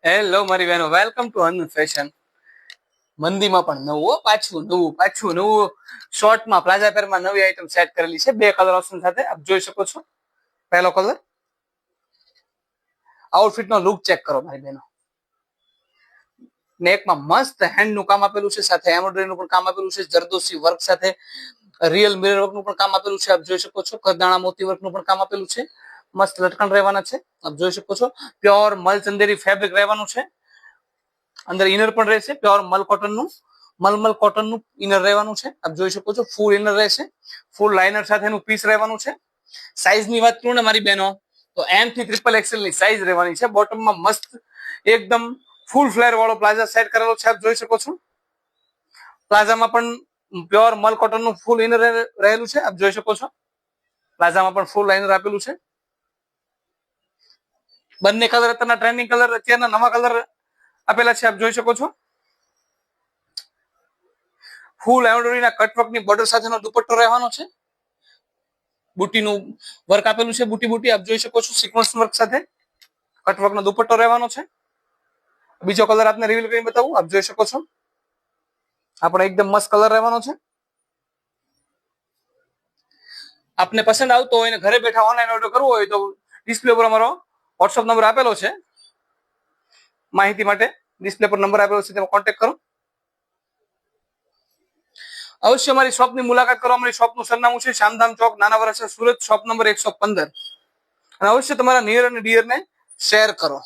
Hello મારી બહેનો, welcome to અનુ ફેશન. મંદીમાં પણ નવું પાછું નવું શોર્ટમાં પ્લાઝા પેરમાં નવી આઈટમ સેટ કરેલી છે 2 કલર ઓપ્શન સાથે. આપ જોઈ શકો છો. પહેલો કલર. આઉટફિટ નો લુક ચેક કરો મારી બહેનો. નેકમાં મસ્ત હેન્ડ નું કામ આપેલું છે, સાથે એમ્બ્રોઇડરી નું પણ કામ આપેલું છે, જરદોસી વર્ક સાથે રિયલ મિરર વર્ક નું પણ કામ આપેલું છે. આપ જોઈ શકો છો. કદાણા મોતી વર્ક નું પણ કામ આપેલું છે. મસ્ત લટકણ રહેવાના છે. આપ જોઈ શકો છો. પ્યોર મલ ચંદેરી ફેબ્રિક રહેવાનું છે. અંદર ઇનર પણ રહેશે પ્યોર મલ કોટન નું, મલમલ કોટન નું ઇનર રહેવાનું છે. આપ જોઈ શકો છો. ફૂલ ઇનર રહેશે, ફૂલ લાઇનર સાથેનું પીસ રહેવાનું છે. સાઈઝ ની વાત કરું ને મારી બહેનો, તો એમ થી XXL ની સાઈઝ રહેવાની છે. બોટમમાં મસ્ત એકદમ ફૂલ ફ્લેર વાળો પ્લાઝા સેટ કરેલો છે. આપ જોઈ શકો છો. પ્લાઝામાં પણ પ્યોર મલ કોટન નું ફૂલ ઇનર રહેલું છે. આપ જોઈ શકો છો. પ્લાઝામાં પણ ફૂલ લાઇનર આપેલું છે. બંને કલર અત્યારના ટ્રેન્ડિંગ કલર, અત્યારના નવા કલર આપેલા છે. આપ જોઈ શકો છો. ફૂલ એમ્બ્રોઇડરીના કટવર્કની બોર્ડર સાથેનો દુપટ્ટો રહેવાનો છે. બુટીનું વર્ક આપેલું છે, બુટી આપ જોઈ શકો છો. સિક્વન્સ વર્ક સાથે કટવર્કનો દુપટ્ટો રહેવાનો છે. બીજો કલર આપને રિવીલ કરીને બતાવું. આપ જોઈ શકો છો. આપણે એકદમ મસ્ત કલર રહેવાનો છે. આપને પસંદ આવતો હોય ને ઘરે બેઠા ઓનલાઈન ઓર્ડર કરવો હોય તો ડિસ્પ્લે પર અમારો વોટ્સઅપ નંબર આપેલો છે. માહિતી માટે ડિસ્પ્લે પર નંબર આપેલો છે, તેમાં કોન્ટેક્ટ કરો. અવશ્ય મારી શોપની મુલાકાત કરો. અમારી શોપનું સરનામું છે શામધામ ચોક, નાના વરાછા, સુરત, શોપ નંબર 115. અને અવશ્ય તમારા નિયર અને ડિયરને શેર કરો.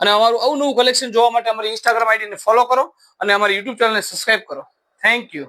અને અમારું અવનવું કલેક્શન જોવા માટે અમારી ઇન્સ્ટાગ્રામ આઈડીને ફોલો કરો અને અમારી યુટ્યુબ ચેનલને સબસ્ક્રાઇબ કરો. Thank you.